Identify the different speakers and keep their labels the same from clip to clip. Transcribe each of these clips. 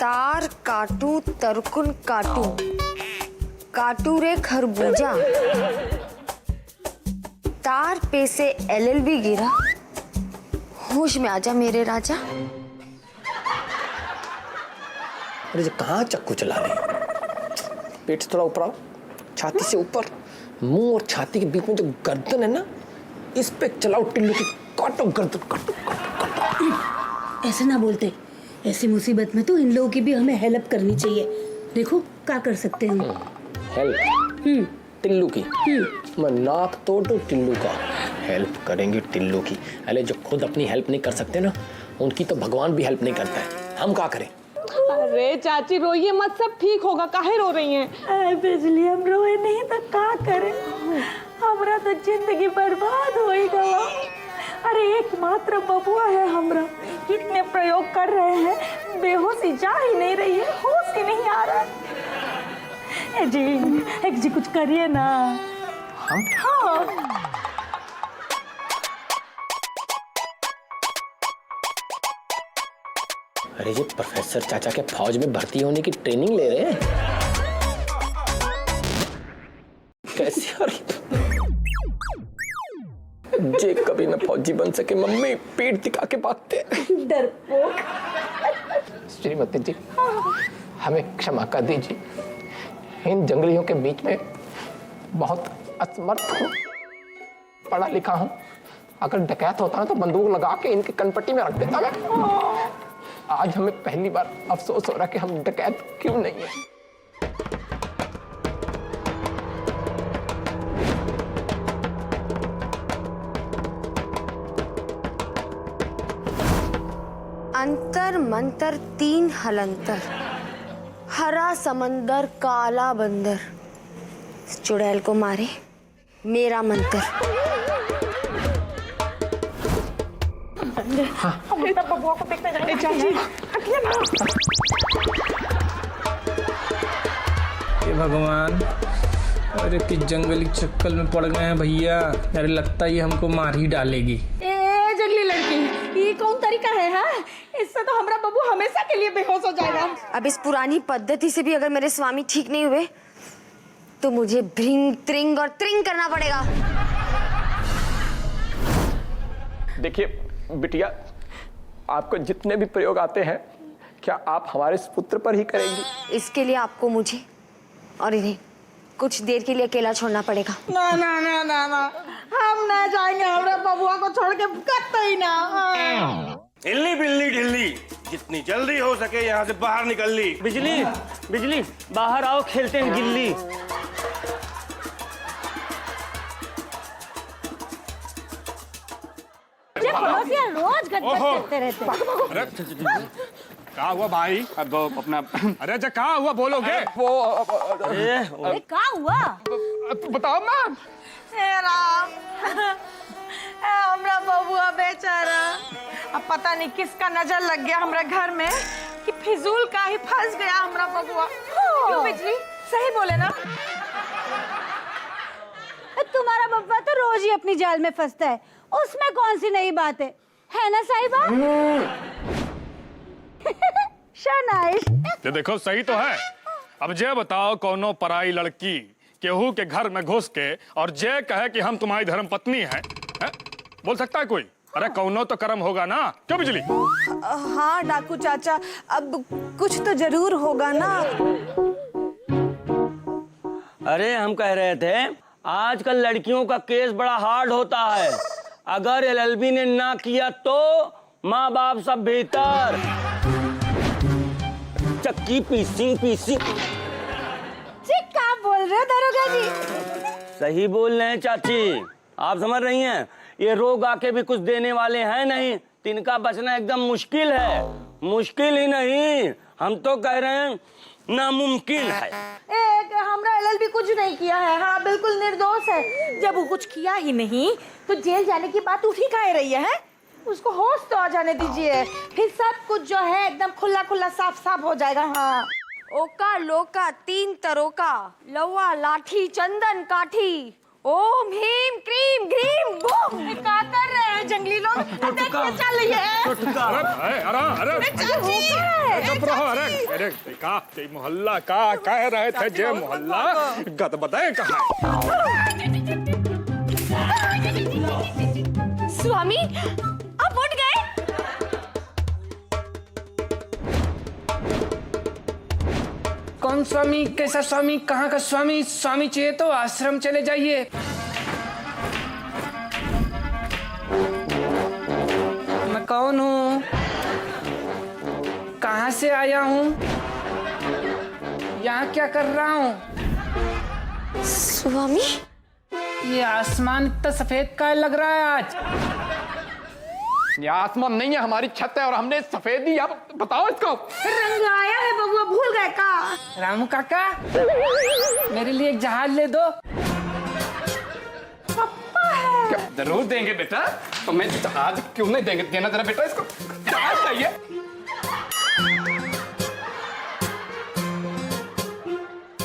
Speaker 1: तार काटू तरकुन काटू, काटू रे खरबूजा, तार पे से LLB गिरा, होश में आजा मेरे राजा।
Speaker 2: अरे कहाँ चक्कू चला रही? पेट से थोड़ा ऊपर आओ, छाती से ऊपर, मुंह और छाती के बीच में जो गर्दन है ना, इस पे चलाओ टिल्लू की, काटो गर्दन, काटो काटो काटो।
Speaker 3: ऐसे ना बोलते, ऐसी मुसीबत में तो इन लोगों की भी हमें हेल्प करनी चाहिए। देखो क्या कर सकते हैं हम।
Speaker 2: हेल्प? टिल्लू की? मैं नाक तोड़ दूं टिल्लू का? हेल्प करेंगे टिल्लू की? अरे जो खुद अपनी हेल्प नहीं कर सकते ना, उनकी तो भगवान भी हेल्प नहीं करता है, हम क्या करें?
Speaker 4: अरे चाची रोइए मत, सब ठीक होगा, काहे रो रही हैं?
Speaker 3: बिजली हम रोए नहीं तो क्या करें, हमरा तो जिंदगी बर्बाद हो गया। अरे एकमात्र बबुआ है हमरा, कितने प्रयोग कर रहे हैं, बेहोशी जा ही नहीं रही है, होश ही नहीं आ रहा। जी कुछ करिए ना।
Speaker 2: हम?
Speaker 3: हाँ।
Speaker 2: अरे ये प्रोफेसर चाचा के फौज में भर्ती होने की ट्रेनिंग ले रहे हैं। कैसी हो रही? जे कभी ना फौजी बन सके, मम्मी पीठ दिखा के भागते।
Speaker 3: डरपोक।
Speaker 2: श्रीमती जी, हमें क्षमा कर दीजिए, इन जंगलियों के बीच में बहुत असमर्थ हूँ, पढ़ा लिखा हूँ, अगर डकैत होता ना तो बंदूक लगा के इनकी कनपट्टी में रख देता मैं। आज हमें पहली बार अफसोस हो रहा कि हम डकैत क्यों नहीं है।
Speaker 1: अंतर मंतर तीन हलंतर, हरा समंदर काला बंदर, चुड़ैल को मारे मेरा मंतर।
Speaker 3: हम तब बबुआ को देखने जाएंगे। चाची हटिए ना।
Speaker 5: हे भगवान, अरे किस जंगली चक्कर में पड़ गए हैं भैया। अरे लगता है ये हमको मार ही डालेगी।
Speaker 3: ए जंगली लड़की, ये कौन तरीका है? हाँ, इससे तो हमारा बबू हमेशा के लिए बेहोश हो जाएगा।
Speaker 1: अब इस पुरानी पद्धति से भी अगर मेरे स्वामी ठीक नहीं हुए तो मुझे भ्रिंग त्रिंग और त्रिंग करना पड़ेगा।
Speaker 2: देखिए बिटिया, आपको जितने भी प्रयोग आते हैं, क्या आप हमारे पुत्र पर ही करेंगी?
Speaker 1: इसके लिए आपको मुझे और इन्हें कुछ देर के लिए अकेला छोड़ना पड़ेगा।
Speaker 3: ना ना ना ना ना, हम ना जाएंगे, हमारे बबुआ को छोड़ के कतई ना।
Speaker 6: हिल्ली बिल्ली ढिल्ली, जितनी जल्दी हो सके यहाँ से बाहर निकल ली।
Speaker 7: बिजली बिजली, बाहर आओ, खेलते हैं गिल्ली।
Speaker 3: रोज गड़बड़ करते रहते हैं।
Speaker 6: अरे क्या हुआ भाई? अब अपना अरे अच्छा क्या हुआ बोलोगे?
Speaker 3: अरे क्या हुआ?
Speaker 6: बताओ ना।
Speaker 3: राम, हमरा बबुआ बेचारा, अब पता नहीं किसका नजर लग गया हमरा घर में कि फिजूल का ही फंस गया हमरा बबुआ। क्यों बिजली, सही बोले ना?
Speaker 8: तुम्हारा बब्बा तो रोज ही अपनी जाल में फंसता है, उसमें कौन सी नई बात है ना साहिबा? शानाइश।
Speaker 6: ये देखो सही तो है। अब जे बताओ, कौनो पराई लड़की केहू के घर में घुस के और जे कहे कि हम तुम्हारी धर्म पत्नी हैं, है? बोल सकता है कोई? अरे कौनो तो कर्म होगा ना, क्यों बिजली?
Speaker 4: हाँ डाकू चाचा, अब कुछ तो जरूर होगा ना।
Speaker 7: अरे हम कह रहे थे, आजकल लड़कियों का केस बड़ा हार्ड होता है। अगर LLB ने ना किया तो माँ बाप सब भीतर। चक्की पीसी पीसी।
Speaker 8: क्या बोल रहे हो दरोगा जी?
Speaker 7: सही बोल रहे हैं चाची, आप समझ रही हैं, ये रोग आके भी कुछ देने वाले हैं नहीं, तिनका बचना एकदम मुश्किल है। मुश्किल ही नहीं, हम तो कह रहे हैं नामुमकिन है।
Speaker 3: एक हमरा LLB कुछ नहीं किया है, हाँ बिल्कुल निर्दोष है। जब वो कुछ किया ही नहीं तो जेल जाने की बात उठ ही कह रही है? उसको होश तो आ जाने दीजिए, फिर सब कुछ जो है एकदम खुला खुला साफ साफ हो जाएगा। हाँ,
Speaker 1: ओका लोका तीन तरोका, लौवा लाठी चंदन काठी, ओम ह्रीम क्रीम ग्रीम बूम।
Speaker 3: क्या कर रहे हैं जंगली लोग? देखिए चल रही है।
Speaker 6: चुप रहो। अरे का मोहल्ला का कह रहे थे जे मोहल्ला गदबदे कहा
Speaker 1: स्वामी आप उठ गए?
Speaker 5: कौन स्वामी, कैसा स्वामी, कहाँ का स्वामी? स्वामी चाहिए तो आश्रम चले जाइए। मैं कौन हूँ, कहाँ से आया हूँ, यहाँ क्या कर रहा हूँ?
Speaker 1: स्वामी
Speaker 5: ये आसमान इतना सफेद का लग रहा है आज?
Speaker 2: ये आसमान नहीं है, हमारी छत है और हमने सफेदी। अब बताओ इसको।
Speaker 3: रंग आया है बबुआ, भूल गए का?
Speaker 5: रामू काका मेरे लिए एक जहाज ले दो।
Speaker 2: जरूर देंगे बेटा, तो मैं आज क्यों नहीं देंगे, देना जरा बेटा इसको जहाज चाहिए।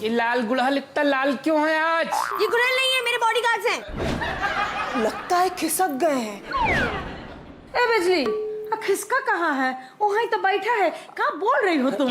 Speaker 5: ये लाल गुड़हल इतना लाल क्यों है आज?
Speaker 1: ये गुड़हल नहीं है, मेरे बॉडीगार्ड्स हैं।
Speaker 4: लगता है खिसक गए हैं।
Speaker 3: ए बिजली, खिसका कहाँ है? वहीं तो बैठा है। क्या बोल रही हो तुम?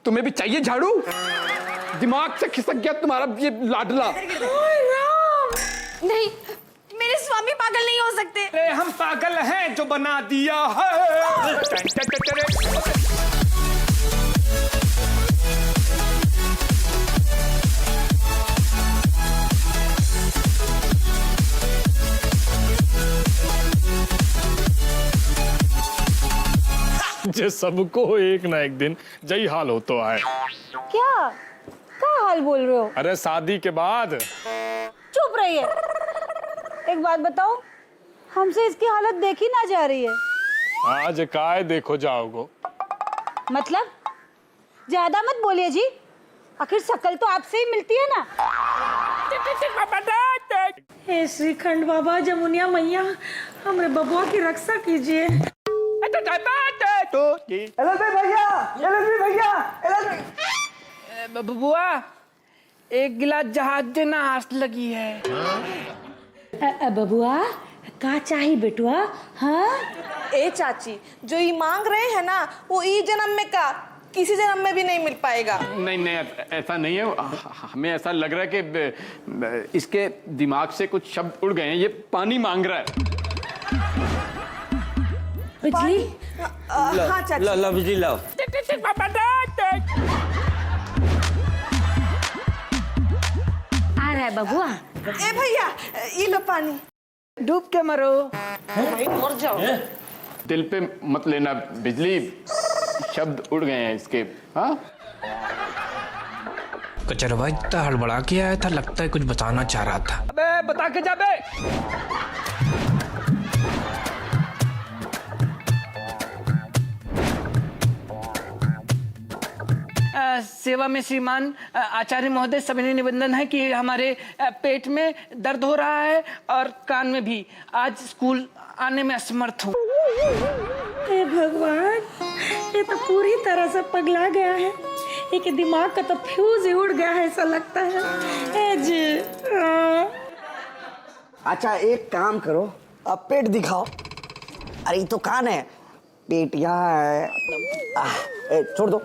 Speaker 2: तुम्हें भी चाहिए झाड़ू? दिमाग से खिसक गया तुम्हारा ये लाडला।
Speaker 1: नहीं, मेरे स्वामी पागल नहीं हो सकते।
Speaker 5: अरे हम पागल हैं जो बना दिया है।
Speaker 6: जे सबको एक ना एक दिन जही हाल हो तो आए।
Speaker 8: क्या हाल बोल रहे हो?
Speaker 6: अरे शादी के बाद।
Speaker 8: चुप रहिए। एक बात बताओ, हमसे इसकी हालत देखी ना जा रही है।
Speaker 6: आज काय देखो जाओगो।
Speaker 8: मतलब ज्यादा मत बोलिए जी, आखिर शक्ल तो आपसे ही मिलती है ना।
Speaker 3: हे श्रीखंड बाबा, जमुनिया मैया, हमरे बबुआ की रक्षा कीजिए।
Speaker 5: बुआ एक गिलास जहाज देना, आस लगी है।
Speaker 3: बबुआ का चाहिए बेटुआ? हाँ
Speaker 4: ए चाची, जो ये मांग रहे हैं ना, वो ई जन्म में का किसी जन्म में भी नहीं मिल पाएगा।
Speaker 2: नहीं नहीं, ऐसा नहीं है। हमें ऐसा लग रहा है कि इसके दिमाग से कुछ शब्द उड़ गए हैं। ये पानी मांग रहा है।
Speaker 3: बिजली,
Speaker 4: हाँ चाची।
Speaker 7: ला बिजली लाओ।
Speaker 3: आ रहा है बबुआ।
Speaker 4: ए भैया, ये लो पानी।
Speaker 5: डूब के मरो।
Speaker 4: मर जाओ।
Speaker 2: दिल पे मत लेना बिजली, शब्द उड़ गए हैं इसके। हाँ
Speaker 5: कचरवा इतना हड़बड़ा के आया था, लगता है कुछ बताना चाह रहा था। अबे बता के जा बे। सेवा में श्रीमान आचार्य महोदय, सविनय निवेदन है कि हमारे पेट में दर्द हो रहा है और कान में भी। आज स्कूल आने में असमर्थ हूँ।
Speaker 3: हे भगवान, ये तो पूरी तरह से पगला गया है। ये दिमाग का तो फ्यूज ही उड़ गया है ऐसा लगता है। ए जी,
Speaker 9: अच्छा एक काम करो, अब पेट दिखाओ। अरे ये तो कान है, पेट यहाँ है। छोड़ दो।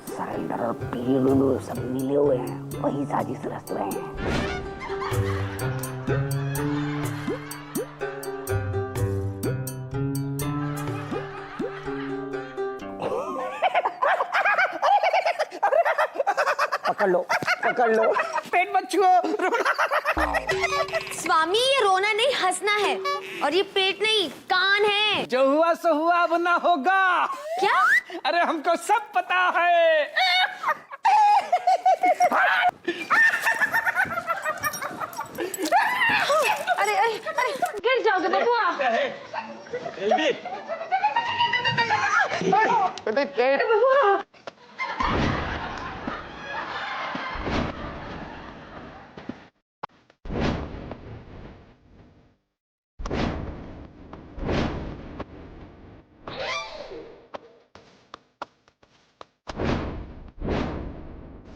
Speaker 9: सरेंडर और पीलू सब मिले हुए हैं, वही साजिश रच रहे हैं। पकड़ लो।
Speaker 5: पेट मत छुओ।
Speaker 1: स्वामी ये रोना नहीं, हंसना है। और ये पेट नहीं, कान है।
Speaker 5: जो हुआ सो हुआ, अब ना होगा।
Speaker 1: क्या?
Speaker 5: अरे हमको सब पता है।
Speaker 1: अरे अरे अरे, गिर जाओगे बबुआ। बबुआ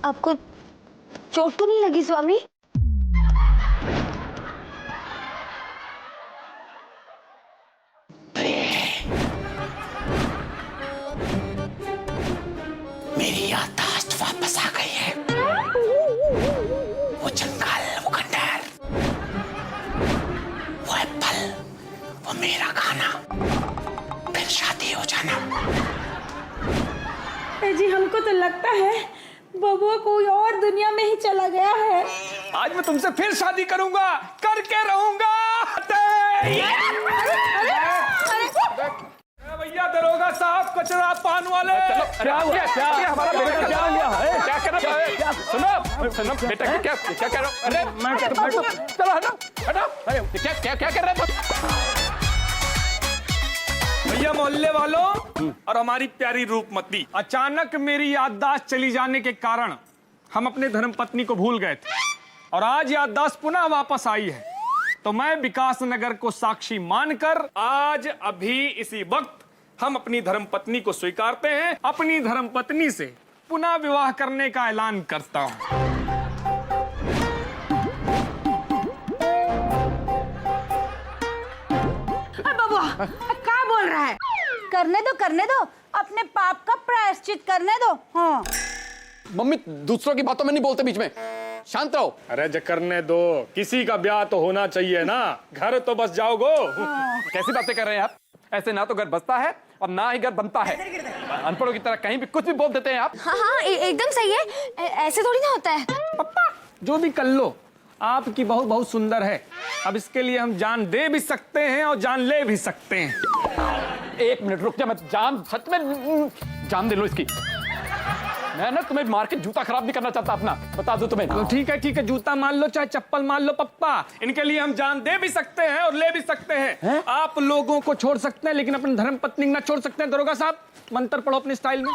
Speaker 1: आपको चोट तो नहीं लगी स्वामी?
Speaker 2: मेरी याददाश्त वापस आ गई है। वो जंगल, वो खंडर, वो एप्पल, वो मेरा खाना, फिर शादी हो जाना।
Speaker 3: जी हमको तो लगता है बबुआ कोई और दुनिया में ही चला गया है।
Speaker 6: आज मैं तुमसे फिर शादी करूंगा, करके रहूंगा। भैया दरोगा साहब, कचरा पान वाले।
Speaker 7: क्या हुआ? क्या हमारा बेटा क्या लिया है?
Speaker 6: क्या कर रहा है? सुनो बेटा, क्या क्या कर रहा हूँ? अरे
Speaker 7: मैं
Speaker 6: चलो हटो हटो। अरे क्या क्या कर रहे हो? भैया मोहल्ले वालों और हमारी प्यारी रूपमती, अचानक मेरी याददाश्त चली जाने के कारण हम अपने धर्मपत्नी को भूल गए थे और आज याददाश्त पुनः वापस आई है। तो मैं विकास नगर को साक्षी मानकर आज अभी इसी वक्त हम अपनी धर्मपत्नी को स्वीकारते हैं, अपनी धर्मपत्नी से पुनः विवाह करने का ऐलान करता हूं।
Speaker 3: बबुआ क्या बोल रहा है?
Speaker 8: करने दो, अपने पाप का प्रायश्चित करने दो। हाँ
Speaker 10: मम्मी दूसरों की बातों में नहीं बोलते, बीच में शांत रहो।
Speaker 6: अरे ज करने दो, किसी का ब्याह तो होना चाहिए ना, घर तो बस जाओगो।
Speaker 10: कैसी बातें कर रहे हैं आप? ऐसे ना तो घर बसता है और ना ही घर बनता है। अनपढ़ों की तरह कहीं भी कुछ भी बोल देते हैं आप।
Speaker 1: हाँ हाँ एकदम सही है, ऐसे थोड़ी ना होता है।
Speaker 6: पप्पा जो भी कर लो, आपकी बहू बहुत सुंदर है। अब इसके लिए हम जान दे भी सकते हैं और जान ले भी सकते हैं।
Speaker 10: एक मिनट रुक जा, मैं जान सच में जान दे लो इसकी। मैं ना तुम्हें मार के जूता खराब नहीं करना चाहता अपना, बता दूं तुम्हें।
Speaker 6: तो ठीक है, जूता मान लो चाहे चप्पल मान लो पप्पा, इनके लिए हम जान दे भी सकते हैं और ले भी सकते हैं। आप लोगों को छोड़ सकते हैं लेकिन अपनी धर्मपत्नी ना छोड़ सकते हैं। दरोगा साहब मंत्र पढ़ो अपने स्टाइल में।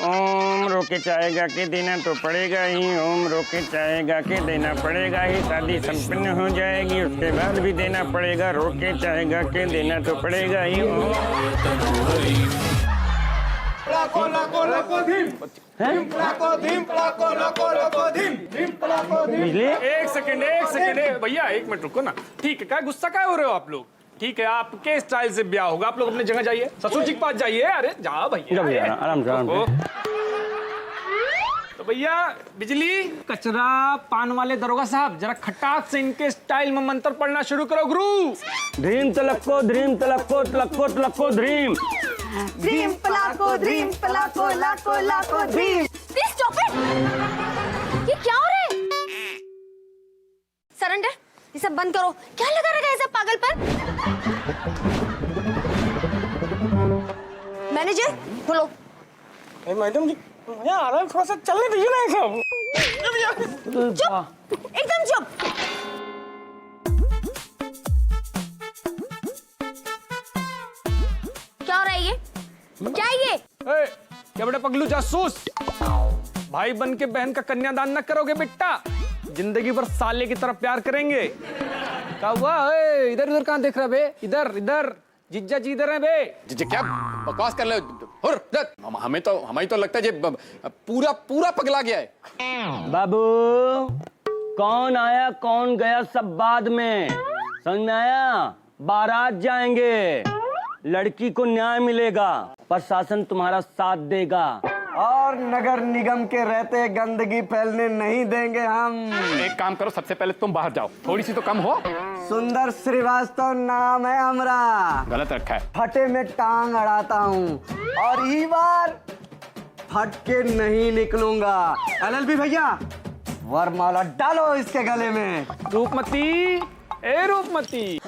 Speaker 7: ओम रोके चाहेगा के देना तो पड़ेगा ही, ओम रोके चाहेगा के देना पड़ेगा ही, शादी संपन्न हो जाएगी उसके बाद भी देना पड़ेगा, रोके चाहेगा के देना तो पड़ेगा ही।
Speaker 6: एक सेकंड भैया, एक मिनट रुको ना। ठीक है, क्या गुस्सा क्या हो रहे हो आप लोग? ठीक है, आपके स्टाइल से ब्याह होगा, आप लोग अपनी जगह जाइए, ससुर जी के पास जाइए। अरे जाओ भैया,
Speaker 7: आराम से।
Speaker 6: तो भैया बिजली, कचरा पान वाले दरोगा साहब, जरा खटाक से इनके स्टाइल में मंत्र पढ़ना शुरू करो गुरु।
Speaker 7: ध्रीम तलक्को ध्रीम तलक्को तलक्को तलक्को ध्रीम,
Speaker 8: ड्रीम पलाको ड्रीम पलाको लाको लाको ड्रीम।
Speaker 1: Please stop it. ये क्या हो रहा है? सरेंडर, ये सब बंद करो। क्या लगा रखा है सब पागल पर? मैनेजर बोलो।
Speaker 7: मैडम जी मुझे आ रहा है, थोड़ा सा चलने दीजिए ना सब।
Speaker 1: चुप, एकदम चुप। क्या हो रहा है ये? क्या है ये?
Speaker 6: क्या बेटा पगलू जासूस, भाई बन के बहन का कन्यादान न करोगे बेटा, जिंदगी भर साले की तरफ प्यार करेंगे। क्या हुआ? इधर उधर कहाँ देख रहा बे? इधर इधर, जिज्जा जी इधर है बे।
Speaker 10: जी क्या बकवास कर ले? हमें तो लगता है जी पूरा पूरा पगला गया है।
Speaker 7: बाबू कौन आया कौन गया सब बाद में, समझ में आया? बारात जाएंगे, लड़की को न्याय मिलेगा, प्रशासन तुम्हारा साथ देगा
Speaker 9: और नगर निगम के रहते गंदगी फैलने नहीं देंगे हम।
Speaker 10: एक काम करो, सबसे पहले तुम बाहर जाओ, थोड़ी सी तो कम हो।
Speaker 9: सुंदर श्रीवास्तव नाम है हमारा,
Speaker 10: गलत रखा है।
Speaker 9: फटे में टांग अड़ाता हूँ और ई बार फट के नहीं निकलूंगा। एलएलबी भैया, वरमाला डालो इसके गले में।
Speaker 6: रूपमती, ए रूपमती।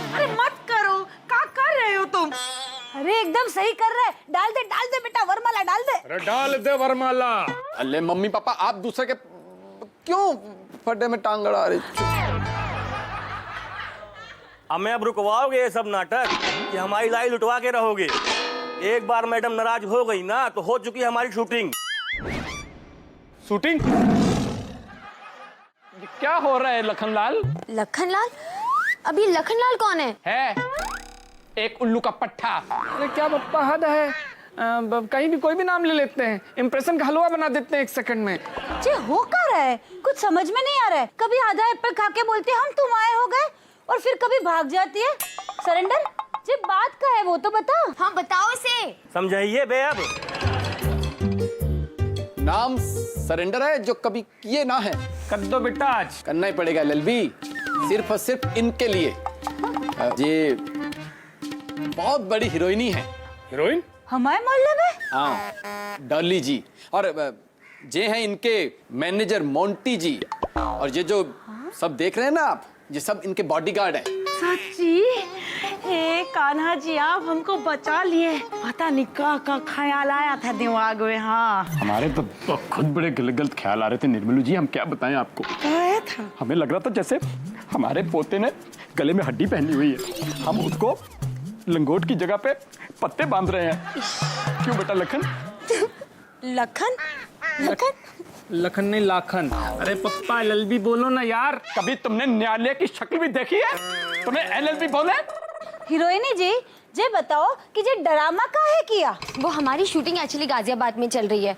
Speaker 3: अरे मत करो, क्या कर रहे हो तुम?
Speaker 8: अरे एकदम सही कर रहे, डाल दे बेटा, वरमाला डाल दे।
Speaker 6: अरे डाल दे वरमाला।
Speaker 10: अरे मम्मी पापा आप दूसरे के क्यों फटे में टांग अड़ा रहे?
Speaker 7: हमें अब रुकवाओगे ये सब नाटक कि हमारी लाई लुटवा के रहोगे? एक बार मैडम नाराज हो गई ना तो हो चुकी है हमारी शूटिंग।
Speaker 6: शूटिंग?
Speaker 10: क्या हो रहा है लखनलाल?
Speaker 1: लखनलाल? अभी लखनलाल कौन है?
Speaker 10: एक उल्लू का पट्टा।
Speaker 5: अरे क्या पप्पा, हद है। कहीं भी कोई भी नाम ले लेते हैं, इंप्रेशन का हलवा बना देते हैं 1 सेकंड में।
Speaker 8: जे हो क्या रहा है? कुछ समझ में नहीं आ रहा है। कभी आधा एप्पल खा के बोलती है हम तुम आए हो गए, और फिर कभी भाग जाती है। सरेंडर, जे बात का है वो तो बता।
Speaker 1: हाँ बताओ इसे।
Speaker 7: समझाइए बे अब।
Speaker 10: नाम सरेंडर है, जो कभी किए ना है।
Speaker 5: कर दो बेटा आज।
Speaker 10: करना ही पड़ेगा LLB, सिर्फ और सिर्फ इनके लिए। ये बहुत बड़ी हीरोइनी है।
Speaker 6: हीरोइन?
Speaker 8: हमारे मोहल्ले में?
Speaker 10: हाँ, डॉली जी। और ये हैं इनके मैनेजर मोंटी जी। और ये जो सब देख रहे हैं ना आप, ये सब इनके बॉडीगार्ड हैं।
Speaker 3: सच्ची? हे कान्हा जी, आप हमको बचा लिए। पता नहीं का ख्याल आया था दिमाग में। हाँ,
Speaker 10: हमारे तो खुद बड़े गलत गलत ख्याल आ रहे थे निर्मलू जी, हम क्या बताएं आपको।
Speaker 3: आया था।
Speaker 10: हमें लग रहा था जैसे हमारे पोते ने गले में हड्डी पहनी हुई है, हम उसको लंगोट की जगह पे पत्ते बांध रहे हैं। क्यों बेटा लखन?
Speaker 1: लखन? लखन?
Speaker 5: लखन नहीं लाखन। अरे पप्पा LLB बोलो ना यार।
Speaker 10: कभी तुमने न्यायालय की शक्ल भी देखी है? तुम्हें LLB बोले?
Speaker 8: हीरोइनी जी, जे बताओ कि जे ड्रामा का है किया?
Speaker 1: वो हमारी शूटिंग एक्चुअली गाजियाबाद में चल रही है,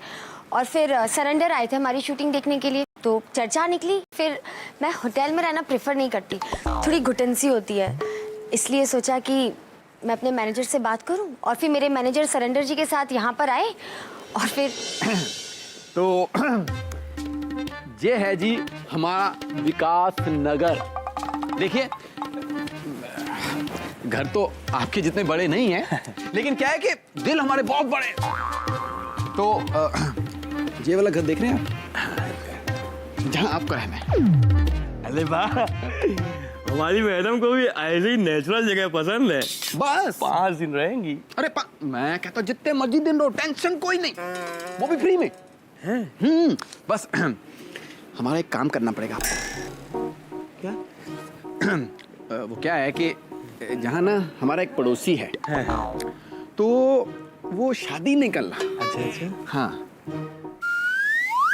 Speaker 1: और फिर सरेंडर आए थे हमारी शूटिंग देखने के लिए, तो चर्चा निकली। फिर मैं होटल में रहना प्रेफर नहीं करती, थोड़ी घुटन सी होती है, इसलिए सोचा कि मैं अपने मैनेजर से बात करूं। और फिर मेरे मैनेजर सरेंडर जी के साथ यहाँ पर आए, और फिर
Speaker 10: तो ये है जी हमारा विकास नगर। देखिए, घर तो आपके जितने बड़े नहीं हैं, लेकिन क्या है कि दिल हमारे बहुत बड़े हैं। तो ये वाला घर देख रहे हैं आप, जहाँ आपका रहना है।
Speaker 7: अरे वाह, हमारी मैडम को भी ऐसी नेचुरल जगह पसंद है।
Speaker 10: बस
Speaker 7: 5 दिन रहेंगी।
Speaker 10: अरे मैं कहता हूँ जितने मर्जी दिन रहो, टेंशन कोई नहीं, वो भी फ्री में। बस हमारा एक काम करना पड़ेगा आपको।
Speaker 7: क्या?
Speaker 10: वो क्या है कि जहाँ ना हमारा एक पड़ोसी है, तो वो शादी नहीं कर रहा।
Speaker 7: अच्छा।
Speaker 10: हाँ,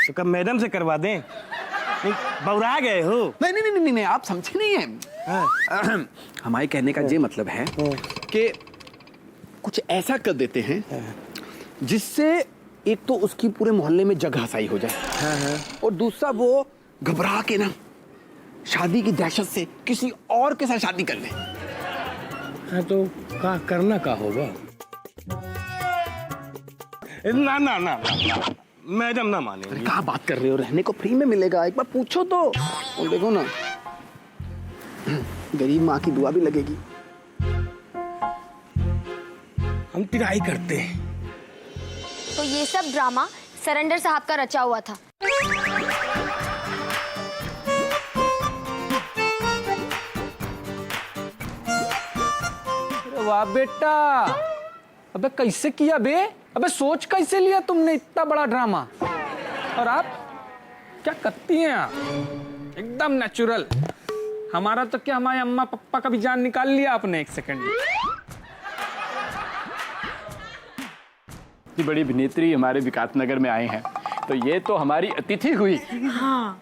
Speaker 7: तो कब मैडम से करवा दें? नहीं, बौरा गए हो?
Speaker 10: नहीं, आप समझे नहीं है। हमारे कहने का ये मतलब है कि कुछ ऐसा कर देते हैं जिससे एक तो उसकी पूरे मोहल्ले में जगहसाई हो जाए, और दूसरा वो घबरा के ना शादी की दहशत से किसी और के साथ शादी कर ले।
Speaker 7: हाँ, तो क्या करना का होगा? ना ना ना, मैडम ना माने।
Speaker 10: क्या बात कर रहे हो? रहने को फ्री में मिलेगा, एक बार पूछो तो। और देखो ना, गरीब माँ की दुआ भी लगेगी।
Speaker 7: हम ट्राई करते हैं।
Speaker 1: तो ये सब ड्रामा सरेंडर साहब का रचा हुआ था।
Speaker 5: अरे वाह बेटा, अबे कैसे किया बे? अबे सोच कैसे लिया तुमने इतना बड़ा ड्रामा? और आप क्या करती हैं आप? एकदम नेचुरल। हमारा तो क्या, हमारे अम्मा पप्पा का भी जान निकाल लिया आपने 1 सेकंड में।
Speaker 10: इतनी बड़ी अभिनेत्री हमारे विकास नगर में आए हैं, तो ये तो हमारी अतिथि हुई।
Speaker 8: हाँ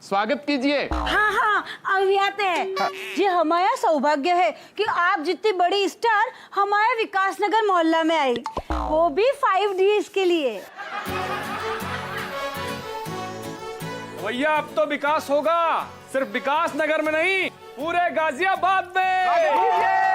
Speaker 10: स्वागत कीजिए।
Speaker 8: हाँ, अभी आते हैं। ये हमारा सौभाग्य है कि आप जितनी बड़ी स्टार हमारे विकास नगर मोहल्ला में आई, वो भी 5 डेज के लिए।
Speaker 6: भैया अब तो विकास होगा, सिर्फ विकास नगर में नहीं, पूरे गाजियाबाद में।